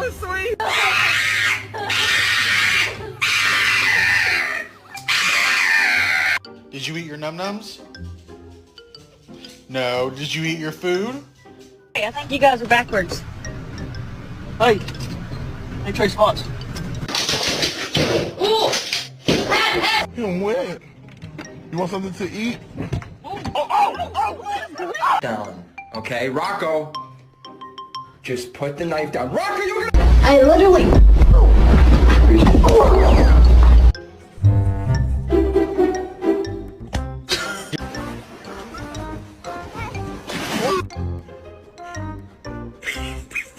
was sweet. Did you eat your num-nums? No. Did you eat your food? Hey, I think you guys are backwards. Hey, Trace Potts. You went. You want something to eat? Down. Okay, Rocco. Just put the knife down. Rocco, you're gonna... I literally...